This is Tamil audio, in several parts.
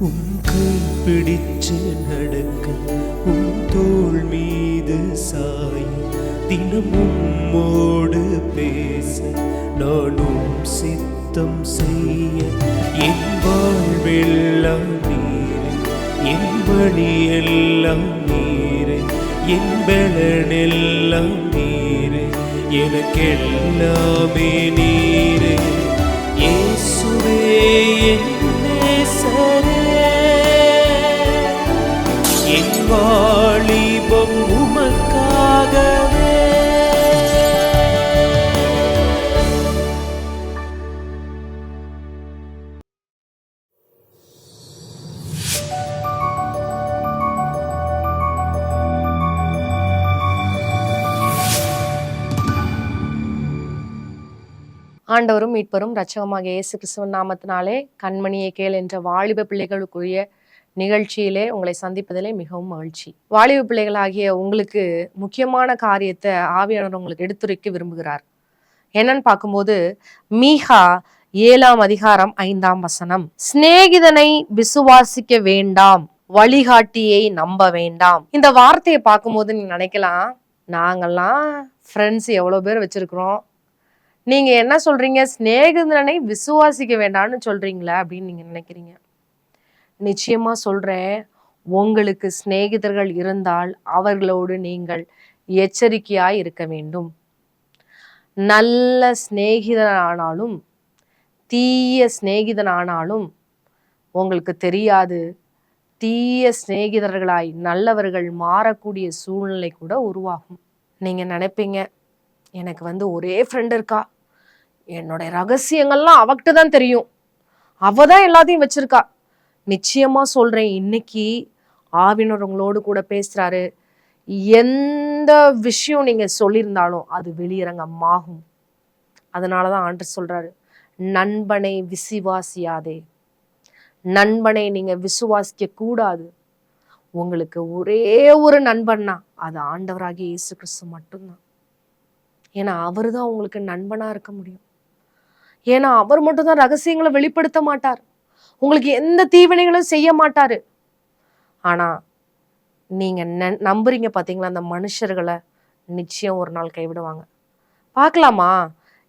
உம் கை பிடிச்சு நடக்க, உம் தோள் மீது சாய, தினம் உம்மோடு பேச, நானும் சித்தம் செய்ய. என் வாழ்வெல்லாம் நீரே, என் வழியெல்லாம் நீரே, என் பலனெல்லாம் நீரே, எனக்கெல்லாமே நீரே. இயேசுவே என் நேசரே, என் வாலிபம் உமக்காகவே. ஆண்டவரும் மீட்பரும் இரட்சகருமாகிய இயேசு கிறிஸ்துவின் நாமத்தினாலே கண்மணியை கேள் என்ற வாலிப பிள்ளைகளுக்குரிய நிகழ்ச்சியிலே உங்களை சந்திப்பதிலே மிகவும் மகிழ்ச்சி. வாலிப பிள்ளைகளாகிய உங்களுக்கு முக்கியமான காரியத்தை ஆவியானவர் உங்களுக்கு எடுத்துரைக்க விரும்புகிறார். என்னன்னு பார்க்கும்போது மீகா 7ஆம் அதிகாரம் 5ஆம் வசனம், சிநேகிதனை விசுவாசிக்க வேண்டாம், வழிகாட்டியை நம்ப வேண்டாம். இந்த வார்த்தையை பார்க்கும்போது நீங்க நினைக்கலாம், நாங்கெல்லாம் ஃப்ரெண்ட்ஸ் எவ்வளவு பேர் வச்சிருக்கிறோம், நீங்க என்ன சொல்றீங்க, சிநேகிதனை விசுவாசிக்க வேண்டாம்னு சொல்றீங்களா அப்படின்னு நீங்க நினைக்கிறீங்க. நிச்சயமா சொல்றேன், உங்களுக்கு சிநேகிதர்கள் இருந்தால் அவர்களோடு நீங்கள் எச்சரிக்கையாய் இருக்க வேண்டும். நல்ல சிநேகிதனானாலும் தீய சிநேகிதனானாலும் உங்களுக்கு தெரியாது, தீய சிநேகிதர்களாய் நல்லவர்கள் மாறக்கூடிய சூழ்நிலை கூட உருவாகும். நீங்க நினைப்பீங்க, எனக்கு ஒரே ஃப்ரெண்ட் இருக்கா, என்னோட ரகசியங்கள்லாம் அவகிட்ட தான் தெரியும், அவ தான் எல்லாத்தையும் வச்சிருக்கா. நிச்சயமா சொல்றேன், இன்னைக்கு ஆவியானவர் உங்களோடு கூட பேசுறாரு. எந்த விஷயம் நீங்க சொல்லியிருந்தாலும் அது வெளியரங்கமாகும். அதனாலதான் ஆண்டவர் சொல்றாரு, நண்பனை விசுவாசியாதே. நண்பனை நீங்க விசுவாசிக்க கூடாது. உங்களுக்கு ஒரே ஒரு நண்பன்னா அது ஆண்டவராகிய இயேசு கிறிஸ்து மட்டும்தான். ஏன்னா அவர் தான் உங்களுக்கு நண்பனா இருக்க முடியும். ஏன்னா அவர் மட்டும்தான் ரகசியங்களை வெளிப்படுத்த மாட்டார், உங்களுக்கு எந்த தீவினைகளும் செய்ய மாட்டாரு. ஆனா நீங்க நம்புறீங்க பாத்தீங்களா, அந்த மனுஷர்களை நிச்சயம் ஒரு நாள் கைவிடுவாங்க. பார்க்கலாமா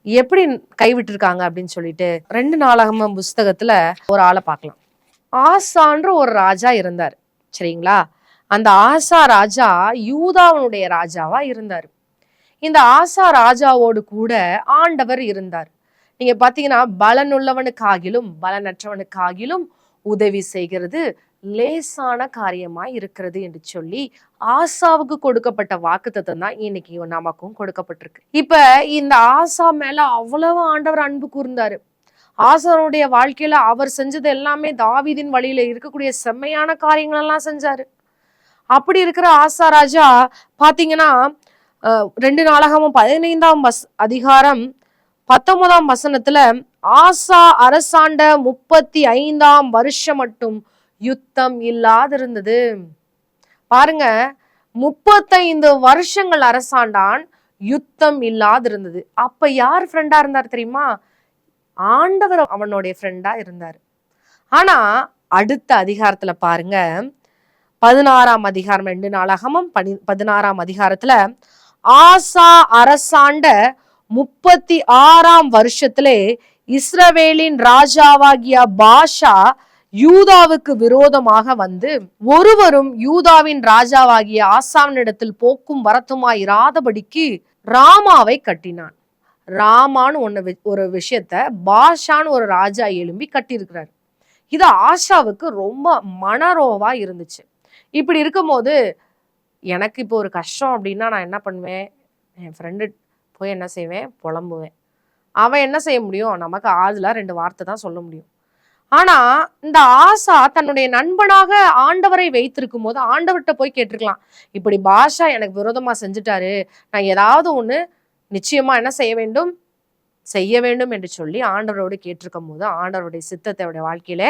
எப்படி கைவிட்டு இருக்காங்க அப்படின்னு சொல்லிட்டு 2 நாளாகமம் புஸ்தகத்துல ஒரு ஆளை பார்க்கலாம். ஆசான்ற ஒரு ராஜா இருந்தார், சரிங்களா? அந்த ஆசா ராஜா யூதாவினுடைய ராஜாவா இருந்தார். இந்த ஆசா ராஜாவோடு கூட ஆண்டவர் இருந்தார். நீங்க பாத்தீங்கன்னா, பலனுள்ளவனுக்காகிலும் பலனற்றவனுக்காகிலும் உதவி செய்கிறது லேசான காரியமாய் இருக்கிறது என்று சொல்லி ஆசாவுக்கு கொடுக்கப்பட்ட வாக்குத்தத்தம் தான் இன்னைக்கு நமக்கும் கொடுக்கப்பட்டிருக்கு. இப்ப இந்த ஆசா மேல அவ்வளவு ஆண்டவர் அன்பு கூர்ந்தாரு. ஆசானுடைய வாழ்க்கையில அவர் செஞ்சது எல்லாமே தாவீதின் வழியில இருக்கக்கூடிய செம்மையான காரியங்கள் எல்லாம் செஞ்சாரு. அப்படி இருக்கிற ஆசா ராஜா பாத்தீங்கன்னா 2 நாளாகமம் 15ஆம் அதிகாரம் 19ஆம் வசனத்துல, ஆசா அரசாண்ட 35ஆம் வருஷம் மட்டும் யுத்தம் இல்லாதிருந்தது. பாருங்க, 35 வருஷங்கள் அரசாண்டான், யுத்தம் இல்லாதிருந்தது. அப்ப யார் ஃப்ரெண்டா இருந்தார் தெரியுமா? ஆண்டவர் அவனுடைய ஃப்ரெண்டா இருந்தார். ஆனா அடுத்த அதிகாரத்துல பாருங்க, 16ஆம் அதிகாரம் 2 நாளாகமம் 16ஆம் அதிகாரத்துல, ஆசா அரசாண்ட 36ஆம் வருஷத்திலே இஸ்ரவேலின் ராஜாவாகிய பாஷா யூதாவுக்கு விரோதமாக வந்து ஒருவரும் யூதாவின் ராஜாவாகிய ஆசாவினிடத்தில் போக்கும் வரத்துமாய் இராதபடிக்கு ராமாவை கட்டினான். ராமான்னு ஒரு விஷயத்த பாஷான்னு ஒரு ராஜா எழும்பி கட்டியிருக்கிறார். இது ஆஷாவுக்கு ரொம்ப மனரோவா இருந்துச்சு. இப்படி இருக்கும்போது, எனக்கு இப்போ ஒரு கஷ்டம் அப்படின்னா நான் என்ன பண்ணுவேன், என் ஃப்ரெண்டு போய் என்ன செய்வேன், புலம்புவேன். அவன் என்ன செய்ய முடியும், நமக்கு ஆறுதலா 2 வார்த்தை தான் சொல்ல முடியும். ஆனா இந்த ஆசா தன்னுடைய நண்பனாக ஆண்டவரை வைத்திருக்கும் போது ஆண்டவர்கிட்ட போய் கேட்டிருக்கலாம், இப்படி பாஷா எனக்கு விரோதமா செஞ்சுட்டாரு, நான் ஏதாவது ஒண்ணு நிச்சயமா என்ன செய்ய வேண்டும் என்று சொல்லி ஆண்டவரோடு கேட்டிருக்கும் போது ஆண்டவருடைய சித்தத்தை அவருடைய வாழ்க்கையில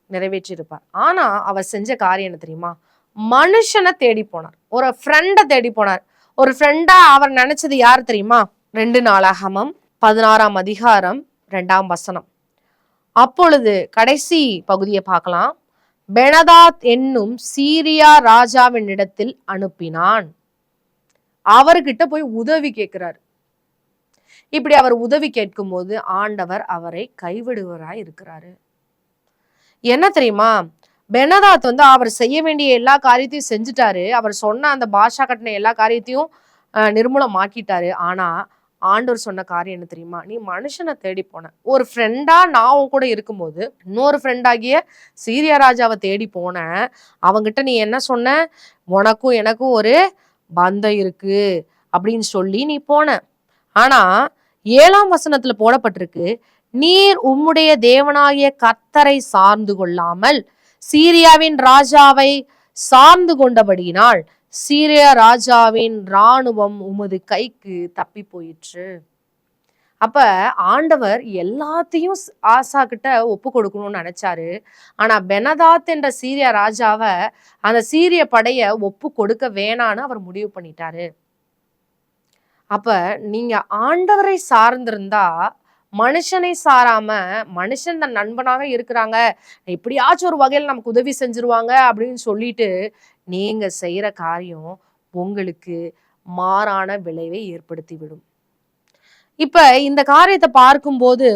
நிறைவேற்றி இருப்பார். ஆனா அவர் செஞ்ச காரியம் என்ன தெரியுமா? மனுஷனை தேடி போனார், ஒரு ஃப்ரெண்டை தேடி போனார். ஒரு ஃப்ரெண்டா அவர் நினைச்சது யார் தெரியுமா? 2 நாளாகமம் 16ஆம் அதிகாரம் 2ஆம் வசனம். அப்பொழுது கடைசி பகுதியை பார்க்கலாம். பெனதாத் என்னும் சீரியா ராஜாவின் இடத்தில் அனுப்பினான். அவர்கிட்ட போய் உதவி கேட்கிறார். இப்படி அவர் உதவி கேட்கும் போது ஆண்டவர் அவரை கைவிடுவராய் இருக்கிறாரு. என்ன தெரியுமா, பெனதாத் அவர் செய்ய வேண்டிய எல்லா காரியத்தையும் செஞ்சுட்டாரு. அவர் சொன்ன அந்த பாஷா கட்டின எல்லா காரியத்தையும் நிர்மூலமாக்கிட்டாரு. ஆனா ஆண்டவர் சொன்ன காரியம் என்ன தெரியுமா, நீ மனுஷனை தேடி போன. ஒரு ஃப்ரெண்டா நான் உன் கூட இருக்கும்போது இன்னொரு ஃப்ரெண்டாகிய சீரியா ராஜாவை தேடி போனேன். அவங்கிட்ட நீ என்ன சொன்ன, உனக்கும் எனக்கும் ஒரு பந்தம் இருக்கு அப்படின்னு சொல்லி நீ போன. ஆனா 7ஆம் வசனத்துல போடப்பட்டிருக்கு, நீர் உம்முடைய தேவனாகிய கர்த்தரை சார்ந்து கொள்ளாமல் சீரியாவின் ராஜாவை சார்ந்து கொண்டபடியினால் சீரியா ராஜாவின் இராணுவம் உமது கைக்கு தப்பி போயிற்று. அப்ப ஆண்டவர் எல்லாத்தையும் ஆசா கிட்ட ஒப்பு கொடுக்கணும்னு நினைச்சாரு. ஆனா பெனதாத் என்ற சீரியா ராஜாவை அந்த சீரிய படைய ஒப்பு கொடுக்க வேணான்னு அவர் முடிவு பண்ணிட்டாரு. அப்ப நீங்க ஆண்டவரை சார்ந்திருந்தா மனுஷனை சாராம, மனுஷன் தன் நண்பனாக இருக்கிறாங்க, எப்படியாச்சும் ஒரு வகையில் நமக்கு உதவி செஞ்சிருவாங்க அப்படின்னு சொல்லிட்டு நீங்க செய்யற காரியம் உங்களுக்கு மாறான விளைவை ஏற்படுத்தி விடும். இப்ப இந்த காரியத்தை பார்க்கும்போது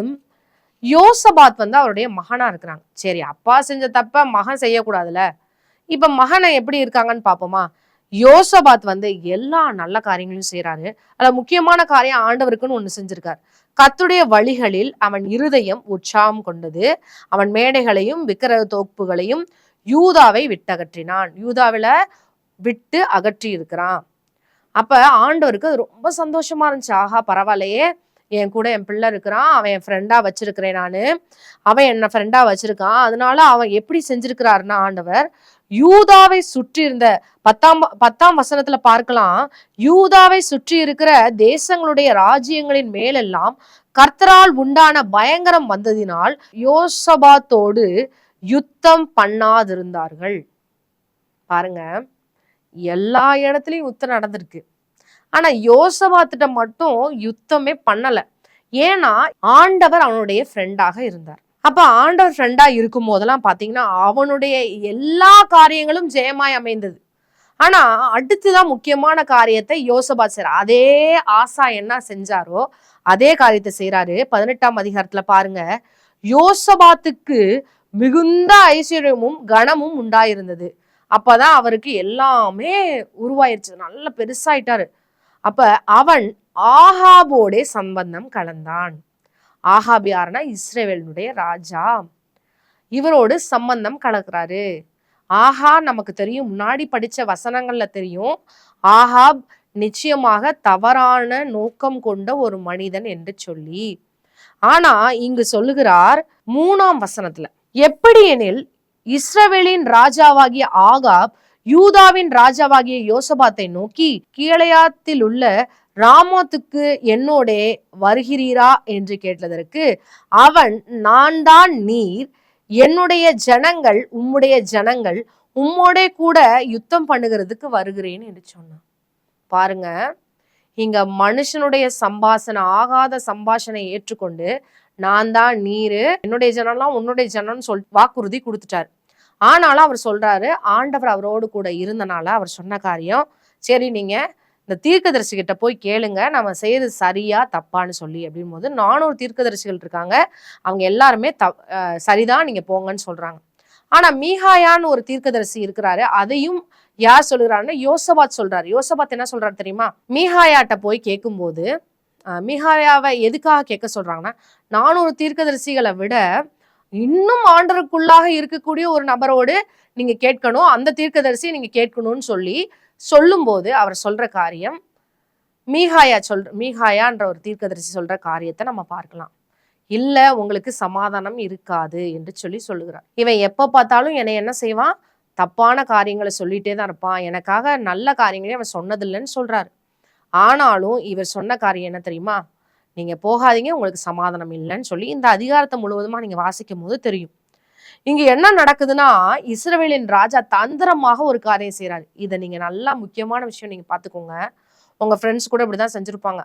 யோசபாத் அவருடைய மகனா இருக்கிறாங்க. சரி, அப்பா செஞ்ச தப்ப மகன் செய்யக்கூடாதுல. இப்ப மகனை எப்படி இருக்காங்கன்னு பாப்போமா. யோசபாத் எல்லா நல்ல காரியங்களையும் செய்யறாரு. அதுல முக்கியமான காரியம் ஆண்டவருக்குன்னு ஒண்ணு செஞ்சிருக்காரு. கர்த்தருடைய வழிகளில் அவன் இருதயம் உற்சாகம் கொண்டது. அவன் மேடைகளையும் விக்கிரக தோப்புகளையும் யூதாவை விட்டகற்றினான். யூதாவில விட்டு அகற்றி இருக்கிறான். அப்ப ஆண்டவருக்கு அது ரொம்ப சந்தோஷமா இருந்துச்சு. ஆஹா, பரவாயில்லையே, என் கூட என் பிள்ளை இருக்கிறான், அவன் என் ஃப்ரெண்டா வச்சிருக்கிறேன், அவன் என்ன ஃப்ரெண்டா வச்சிருக்கான். அதனால அவன் எப்படி செஞ்சிருக்கிறாருன்னா, ஆண்டவர் யூதாவை சுற்றி இருந்த 10ஆம் வசனத்துல பார்க்கலாம், யூதாவை சுற்றி இருக்கிற தேசங்களுடைய ராஜ்யங்களின் மேலெல்லாம் கர்த்தரால் உண்டான பயங்கரம் வந்ததினால் யோசபாத்தோடு யுத்தம் பண்ணாதிருந்தார்கள். பாருங்க, எல்லா இடத்துலயும் யுத்தம் நடந்திருக்கு. ஆனா யோசபாத்திட்ட மட்டும் யுத்தமே பண்ணல. ஏன்னா ஆண்டவர் அவனுடைய ஃப்ரெண்டாக இருந்தார். அப்ப ஆண்டவர் ஃப்ரெண்டா இருக்கும் போதெல்லாம் பாத்தீங்கன்னா அவனுடைய எல்லா காரியங்களும் ஜெயமாய் அமைந்தது. ஆனா அடுத்துதான் முக்கியமான காரியத்தை யோசபாத் செய்றார். அதே ஆசா என்ன செஞ்சாரோ அதே காரியத்தை செய்யறாரு. 18ஆம் அதிகாரத்துல பாருங்க, யோசபாத்துக்கு மிகுந்த ஐஸ்வர்யமும் கனமும் உண்டாயிருந்தது. அப்பதான் அவருக்கு எல்லாமே உருவாயிருச்சு, நல்ல பெருசாயிட்டாரு. அப்ப அவன் ஆகாபோட சம்பந்தம் கலந்தான். ஆகாப் யாருன்னா இஸ்ரவேலுடைய ராஜா. இவரோடு சம்பந்தம் கலக்கிறாரு. ஆகாப் நமக்கு தெரியும், முன்னாடி படிச்ச வசனங்கள்ல தெரியும், ஆகாப் நிச்சயமாக தவறான நோக்கம் கொண்ட ஒரு மனிதன் என்று சொல்லி. ஆனா இங்கு சொல்லுகிறார் 3ஆம் வசனத்துல, எப்படி எனில் இஸ்ரவேலின் ராஜாவாகிய ஆகாப் யூதாவின் ராஜாவாகிய யோசபாத்தை நோக்கி, கீழையாத்தில் உள்ள ராமோத்துக்கு என்னோட வருகிறீரா என்று கேட்டதற்கு அவன், நான் தான் நீர், என்னுடைய ஜனங்கள் உம்முடைய ஜனங்கள், உம்மோட கூட யுத்தம் பண்ணுகிறதுக்கு வருகிறேன் என்று சொன்னான். பாருங்க, இங்க மனுஷனுடைய சம்பாஷணை, ஆகாத சம்பாஷணை ஏற்றுக்கொண்டு நான் தான் நீரு, என்னுடைய ஜனம்லாம் உன்னுடைய ஜனம்னு வாக்குறுதி கொடுத்துட்டாரு. ஆனாலும் அவர் சொல்றாரு, ஆண்டவர் அவரோடு கூட இருந்தனால அவர் சொன்ன காரியம், சரி நீங்க இந்த தீர்க்கதரிசி கிட்ட போய் கேளுங்க, நம்ம செய்யறது சரியா தப்பான்னு சொல்லி. அப்படின் போது 400 தீர்க்கதரிசிகள் இருக்காங்க, அவங்க எல்லாருமே சரிதான், நீங்க போங்கன்னு சொல்றாங்க. ஆனா மீகாயான்னு ஒரு தீர்க்கதரிசி இருக்கிறாரு, அதையும் யார் சொல்லுறாருன்னா யோசபாத் சொல்றாரு. யோசபாத் என்ன சொல்றாரு தெரியுமா, மீகாயாட்ட போய் கேட்கும்போது, மீகாயாவை எதுக்காக கேட்க சொல்றாங்கன்னா, 400 தீர்க்கதரிசிகளை விட இன்னும் ஆண்டருக்குள்ளாக இருக்கக்கூடிய ஒரு நபரோடு நீங்க கேட்கணும், அந்த தீர்க்கதரிசி நீங்க கேட்கணும்னு சொல்லும் போது அவர் சொல்ற காரியம், மீகாயான்ற ஒரு தீர்க்கதரிசி சொல்ற காரியத்தை நம்ம பார்க்கலாம். இல்ல, உங்களுக்கு சமாதானம் இருக்காது என்று சொல்லுகிறார். இவன் எப்ப பார்த்தாலும் என்னை என்ன செய்வான், தப்பான காரியங்களை சொல்லிட்டே தான் இருப்பான், எனக்காக நல்ல காரியங்களே அவன் சொன்னதில்லைன்னு சொல்றாரு. ஆனாலும் இவர் சொன்ன காரியம் என்ன தெரியுமா, நீங்க போகாதீங்க, உங்களுக்கு சமாதானம் இல்லைன்னு சொல்லி. இந்த அதிகாரத்தை முழுவதுமா நீங்க வாசிக்கும் போது தெரியும். இங்க என்ன நடக்குதுன்னா, இஸ்ரவேலின் ராஜா தந்திரமாக ஒரு காரியம் செய்யறாரு. இதை நீங்க நல்லா முக்கியமான விஷயம் நீங்க பாத்துக்கோங்க. உங்க ஃப்ரெண்ட்ஸ் கூட இப்படிதான் செஞ்சிருப்பாங்க.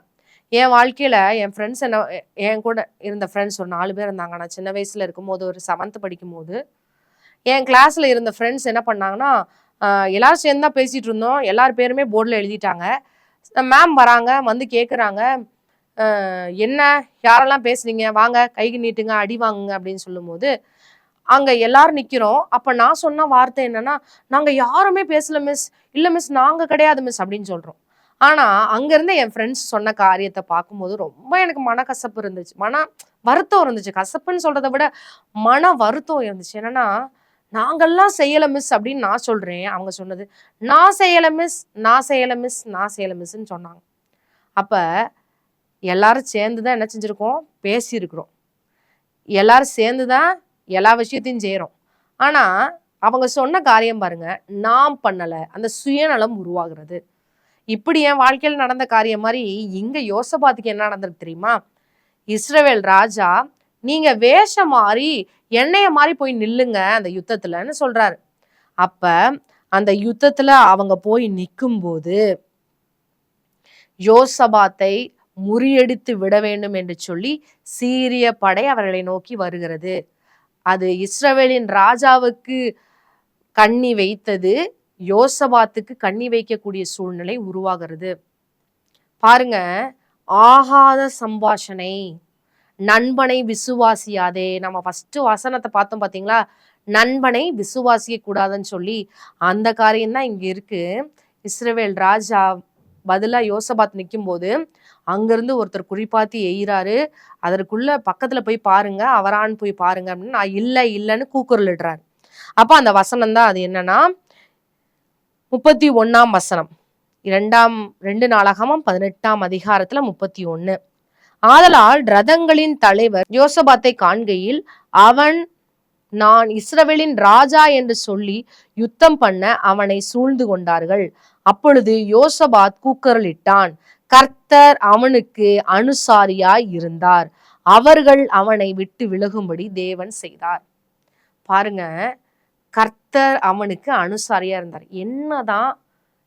என் வாழ்க்கையில என் ஃப்ரெண்ட்ஸ் என் கூட இருந்த ஃப்ரெண்ட்ஸ் ஒரு 4 பேர் இருந்தாங்க. நான் சின்ன வயசுல இருக்கும்போது, ஒரு 7th படிக்கும் போது என் கிளாஸ்ல இருந்த ஃப்ரெண்ட்ஸ் என்ன பண்ணாங்கன்னா, எல்லாரும் சேர்ந்து தான் பேசிட்டு இருந்தோம். எல்லார் பேருமே போர்டில் எழுதிட்டாங்க. மேம் வராங்க, வந்து கேட்குறாங்க, என்ன யாரெல்லாம் பேசுறீங்க, வாங்க கைக்கு நீட்டுங்க, அடி வாங்குங்க அப்படின்னு சொல்லும்போது அங்க எல்லாரும் நிக்கிறோம். அப்ப நான் சொன்ன வார்த்தை என்னன்னா, நாங்க யாருமே பேசல மிஸ். இல்ல மிஸ் நாங்க கிடையாது மிஸ் அப்படின்னு சொல்றோம். ஆனா அங்க இருந்து என் ஃப்ரெண்ட்ஸ் சொன்ன காரியத்த பார்க்கும்போது ரொம்ப எனக்கு மனக்கசப்பு இருந்துச்சு. வருத்தம் இருந்துச்சு. கசப்புன்னு சொல்றத விட மன வருத்தம் இருந்துச்சு. என்னன்னா, நாங்கெல்லாம் செய்யல மிஸ் அப்படின்னு நான் சொல்றேன். அவங்க சொன்னது, நான் செய்யல மிஸ், நான் செய்யல மிஸ், நான் செய்யல மிஸ்ன்னு சொன்னாங்க. அப்ப எல்லாரும் சேர்ந்து தான் என்ன செஞ்சிருக்கோம்? பேசியிருக்கிறோம். எல்லாரும் சேர்ந்து தான் எல்லா விஷயத்தையும் செய்கிறோம். ஆனா அவங்க சொன்ன காரியம் பாருங்க, நான் பண்ணல. அந்த சுயநலம் உருவாகிறது. இப்படி என் வாழ்க்கையில் நடந்த காரியம் மாதிரி இங்க யோசபாத்துக்கு என்ன நடந்திருக்கு தெரியுமா? இஸ்ரவேல் ராஜா, நீங்க வேஷம் மாறி எண்ணெய மாறி போய் நில்லுங்க அந்த யுத்தத்துலன்னு சொல்றாரு. அப்ப அந்த யுத்தத்துல அவங்க போய் நிற்கும் போது யோசபாத்தை முறியடித்து விட வேண்டும் என்று சொல்லி சீரிய படை அவர்களை நோக்கி வருகிறது. அது இஸ்ரவேலின் ராஜாவுக்கு கண்ணி வைத்தது, யோசபாத்துக்கு கண்ணி வைக்கக்கூடிய சூழ்நிலை உருவாகிறது. பாருங்க, ஆகாத சம்பாஷணை, நண்பனை விசுவாசியாதே. நம்ம ஃபர்ஸ்ட் வசனத்தை பார்த்தோம் பாத்தீங்களா? நண்பனை விசுவாசிக்க கூடாதுன்னு சொல்லி அந்த காரியம் தான் இங்க இருக்கு. இஸ்ரவேல் ராஜா பதிலா யோசபாத் நிற்கும் போது அங்கிருந்து ஒருத்தர் குறிப்பாத்தி எய்கிறாரு. அதற்குள்ள பக்கத்துல போய் பாருங்க, அவரான்னு போய் பாருங்க அப்படின்னு நான் இல்லைன்னு கூக்குரலிடுறாரு. அப்ப அந்த வசனம் தான் அது என்னன்னா 31ஆம் வசனம், 2 நாளாகமம் 18ஆம் அதிகாரத்துல 31. ஆதலால் ரதங்களின் தலைவர் யோசபாத்தை காண்கையில் அவன் நான் இஸ்ரவேலின் ராஜா என்று சொல்லி யுத்தம் பண்ண அவனை சூழ்ந்து கொண்டார்கள். அப்பொழுது யோசபாத் கூக்குரலிட்டான். கர்த்தர் அவனுக்கு அனுசாரியாய் இருந்தார். அவர்கள் அவனை விட்டு விலகும்படி தேவன் செய்தார். பாருங்க, கர்த்தர் அவனுக்கு அனுசாரியா இருந்தார். என்னதான்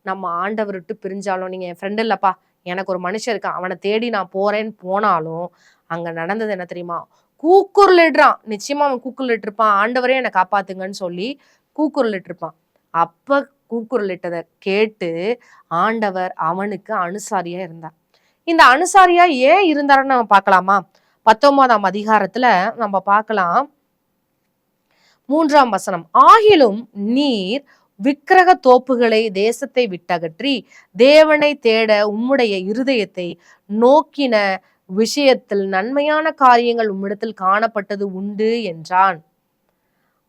நம்ம ஆண்டவர் விட்டு பிரிஞ்சாலும், நீங்க என் ஃப்ரெண்ட் இல்லப்பா, எனக்கு ஒரு மனுஷன் இருக்கான், அவனை தேடி நான் போறேன்னு போனாலும் அங்க நடந்தது என்ன தெரியுமா? கூக்குரலிடுறான். நிச்சயமா அவன் கூக்குரலிட்டு இருப்பான், ஆண்டவரே என்னை காப்பாத்துங்கன்னு சொல்லி கூக்குரலிட்டு இருப்பான். அப்ப கூக்குரலிட்டதை கேட்டு ஆண்டவர் அவனுக்கு அனுசாரியா இருந்தார். இந்த அனுசாரியா ஏன் இருந்தாருன்னு நம்ம பார்க்கலாமா? 19ஆம் அதிகாரத்துல நம்ம பார்க்கலாம். 3ஆம் வசனம், ஆகிலும் நீர் விக்கிரக தோப்புகளை தேசத்தை விட்டகற்றி தேவனை தேட உம்முடைய இருதயத்தை நோக்கின விஷயத்தில் நன்மையான காரியங்கள் உம்மிடத்தில் காணப்பட்டது உண்டு என்றான்.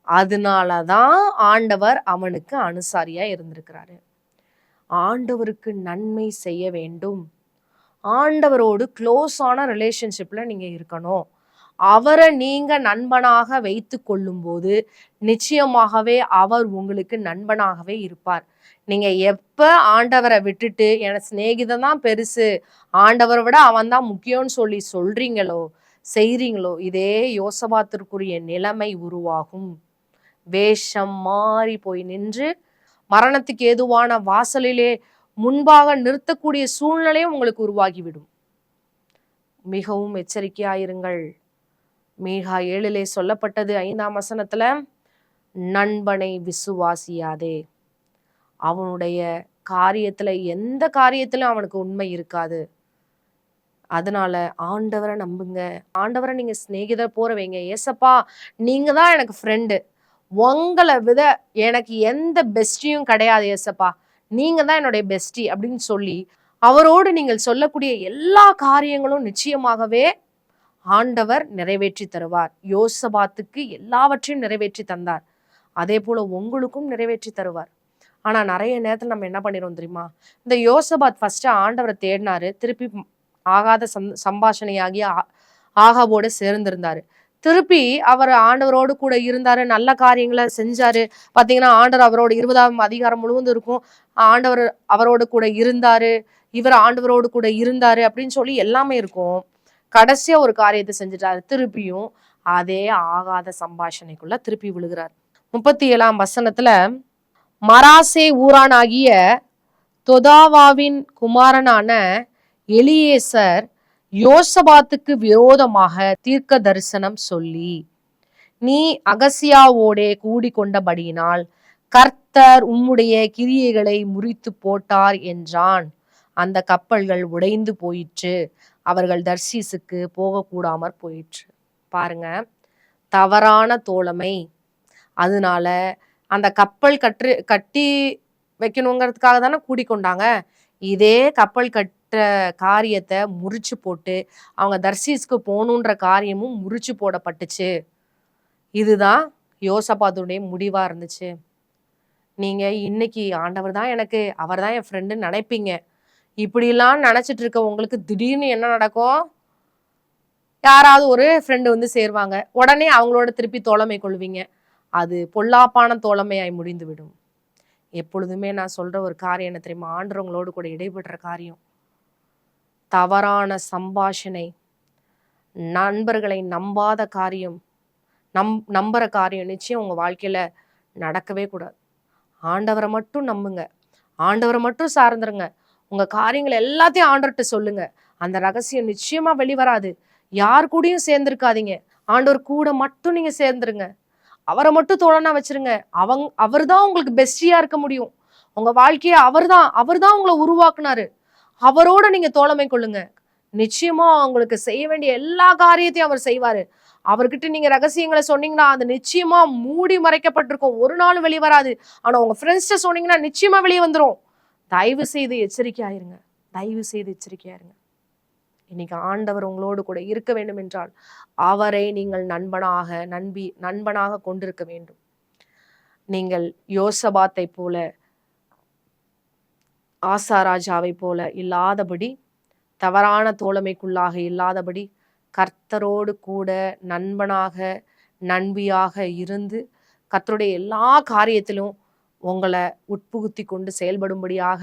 அதனாலதான் ஆண்டவர் அவனுக்கு அனுசாரியா இருந்திருக்கிறாரு. ஆண்டவருக்கு நன்மை செய்ய வேண்டும். ஆண்டவரோடு க்ளோஸான ரிலேஷன்ஷிப்ல நீங்க இருக்கணும். அவரை நீங்க நண்பனாக வைத்து கொள்ளும் போது நிச்சயமாகவே அவர் உங்களுக்கு நண்பனாகவே இருப்பார். நீங்க எப்ப ஆண்டவரை விட்டுட்டு எனக்கு சிநேகிதம் தான் பெருசு, ஆண்டவரை விட அவன் தான் முக்கியம்னு சொல்லி சொல்றீங்களோ செய்றீங்களோ, இதே யோசபாத்திற்குரிய நிலைமை உருவாகும். வேஷம் மாறி போய் நின்று மரணத்துக்கு ஏதுவான வாசலிலே முன்பாக நிறுத்தக்கூடிய சூழ்நிலையும் உங்களுக்கு உருவாகிவிடும். மிகவும் எச்சரிக்கையாயிருங்கள். மீகா 7 சொல்லப்பட்டது 5ஆம் வசனத்துல, நண்பனை விசுவாசியாதே. அவனுடைய காரியத்துல எந்த காரியத்திலும் அவனுக்கு உண்மை இருக்காது. அதனால ஆண்டவரை நம்புங்க. ஆண்டவரை நீங்க சிநேகிதர் போற வைங்க. ஏசப்பா நீங்க தான் எனக்கு ஃப்ரெண்டு, உங்களை விட எனக்கு எந்த பெஸ்டியும் கிடையாது ஏசப்பா, நீங்க தான் என்னுடைய பெஸ்டி அப்படின்னு சொல்லி அவரோடு நீங்கள் சொல்லக்கூடிய எல்லா காரியங்களும் நிச்சயமாகவே ஆண்டவர் நிறைவேற்றி தருவார். யோசபாத்துக்கு எல்லாவற்றையும் நிறைவேற்றி தந்தார், அதே போல உங்களுக்கும் நிறைவேற்றி தருவார். ஆனா நிறைய நேரத்துல நம்ம என்ன பண்ணிடுவோம் தெரியுமா? இந்த யோசபாத் ஃபர்ஸ்ட் ஆண்டவரை தேடினாரு, திருப்பி ஆகாத சம்பாஷணையாகி ஆகாவோட சேர்ந்திருந்தாரு. திருப்பி அவர் ஆண்டவரோடு கூட இருந்தாரு, நல்ல காரியங்களை செஞ்சாரு. பாத்தீங்கன்னா ஆண்டவர் அவரோட 20ஆம் அதிகாரம் முழுவதும் இருக்கும், ஆண்டவர் அவரோடு கூட இருந்தாரு, இவர் ஆண்டவரோடு கூட இருந்தாரு அப்படின்னு சொல்லி எல்லாமே இருக்கும். கடைசியா ஒரு காரியத்தை செஞ்சுட்டாரு, திருப்பியும் அதே ஆகாத சம்பாஷணைக்குள்ள திருப்பி விழுகிறார். 37ஆம் வசனத்துல, மராசே ஊரானாகிய தொதாவாவின் குமாரனான எலியேசர் யோசபாத்துக்கு விரோதமாக தீர்க்க தரிசனம் சொல்லி, நீ அகசியாவோடே கூடி கொண்டபடியினால் கர்த்தர் உம்முடைய கிரியைகளை முறித்து போட்டார் என்றான். அந்த கப்பல்கள் உடைந்து போயிற்று, அவர்கள் தர்சீசுக்கு போகக்கூடாமற் போயிற்று. பாருங்க, தவறான தோழமை. அதனால அந்த கப்பல் கட்டி வைக்கணுங்கிறதுக்காக தானே கூடிக்கொண்டாங்க. இதே கப்பல் கட்ட காரியத்தை முறிச்சு போட்டு அவங்க தர்சீஸ்க்கு போகணுன்ற காரியமும் முறிச்சு போடப்பட்டுச்சு. இதுதான் யோசபாத்துடைய முடிவா இருந்துச்சு. நீங்க இன்னைக்கு ஆண்டவர் தான் எனக்கு, அவர் தான் என் ஃப்ரெண்டுன்னு நினைப்பீங்க. இப்படிலாம் நினைச்சிட்டு இருக்க உங்களுக்கு திடீர்னு என்ன நடக்கும்? யாராவது ஒரு ஃப்ரெண்டு வந்து சேருவாங்க, உடனே அவங்களோட திருப்பி தோழமை கொள்வீங்க. அது பொல்லாப்பான தோழமையாய் முடிந்துவிடும். எப்பொழுதுமே நான் சொல்ற ஒரு காரியம் என்ன தெரியுமா? ஆண்டவங்களோடு கூட இடைபெற்ற காரியம், தவறான சம்பாஷணை, நண்பர்களை நம்பாத காரியம், நம்புற காரியம் நிச்சயம் உங்க வாழ்க்கையில நடக்கவே கூடாது. ஆண்டவரை மட்டும் நம்புங்க, ஆண்டவரை மட்டும் சார்ந்துருங்க. உங்க காரியங்கள் எல்லாத்தையும் ஆண்டவர்கிட்ட சொல்லுங்க. அந்த ரகசியம் நிச்சயமா வெளிவராது. யார் கூடயும் சேர்ந்திருக்காதீங்க, ஆண்டவர் கூட மட்டும் நீங்க சேர்ந்துருங்க. அவரை மட்டும் தோழனா வச்சிருங்க. அவர் தான் உங்களுக்கு பெஸ்டியா இருக்க முடியும். உங்க வாழ்க்கையை அவர் தான் உங்களை உருவாக்குனாரு. அவரோட நீங்க தோழமை கொள்ளுங்க. நிச்சயமா உங்களுக்கு செய்ய வேண்டிய எல்லா காரியத்தையும் அவர் செய்வாரு. அவர்கிட்ட நீங்க ரகசியங்களை சொன்னீங்கன்னா அது நிச்சயமா மூடி மறைக்கப்பட்டிருக்கும், ஒரு நாளும் வெளிவராது. ஆனா உங்க ஃப்ரெண்ட்ஸ்ட சொன்னீங்கன்னா நிச்சயமா வெளியே வந்துடும். தயவு செய்து எச்சரிக்கையாயிருங்க, தயவு செய்து எச்சரிக்கையாயிருங்க. இன்னைக்கு ஆண்டவர் உங்களோடு கூட இருக்க வேண்டும் என்றால் அவரை நீங்கள் நண்பனாக கொண்டிருக்க வேண்டும். நீங்கள் யோசபாத்தை போல, ஆசாராஜாவை போல இல்லாதபடி, தவறான தோழமைக்குள்ளாக இல்லாதபடி, கர்த்தரோடு கூட நண்பியாக இருந்து கர்த்தருடைய எல்லா காரியத்திலும் உங்களை உட்புகுத்தி கொண்டு செயல்படும்படியாக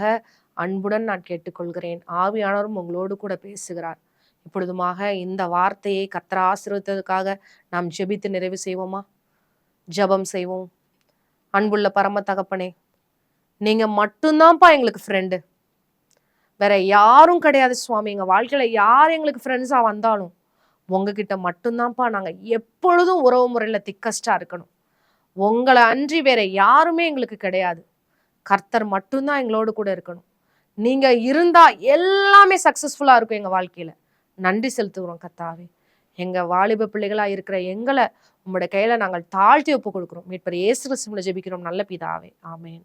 அன்புடன் நான் கேட்டுக்கொள்கிறேன். ஆவியானவரும் உங்களோடு கூட பேசுகிறார். இப்பொழுதுமாக இந்த வார்த்தையை கர்த்தர் ஆசீர்வதித்ததற்காக நாம் ஜெபித்து நிறைவு செய்வோமா? ஜெபம் செய்வோம். அன்புள்ள பரம தகப்பனே, நீங்க மட்டும்தான்ப்பா எங்களுக்கு ஃப்ரெண்டு, வேற யாரும் கிடையாது சுவாமி. எங்க வாழ்க்கையில யார் எங்களுக்கு ஃப்ரெண்ட்ஸா வந்தாலும் உங்ககிட்ட மட்டும்தான்ப்பா நாங்க எப்பொழுதும் உறவு முறையில திக்கஸ்டா இருக்கணும். உங்களை அன்றி வேற யாருமே எங்களுக்கு கிடையாது. கர்த்தர் மட்டும்தான் எங்களோடு கூட இருக்கணும். நீங்க இருந்தா எல்லாமே சக்சஸ்ஃபுல்லா இருக்கும் எங்க வாழ்க்கையில. நன்றி செலுத்துகிறோம் கர்த்தாவே. எங்க வாலிப பிள்ளைகளா இருக்கிற எங்களை உங்களுடைய கையில நாங்கள் தாழ்த்தி ஒப்பு கொடுக்கிறோம். மீட்பர் இயேசு கிறிஸ்துவின் ஜெபிக்கிறோம் நல்ல பிதாவே, ஆமென்.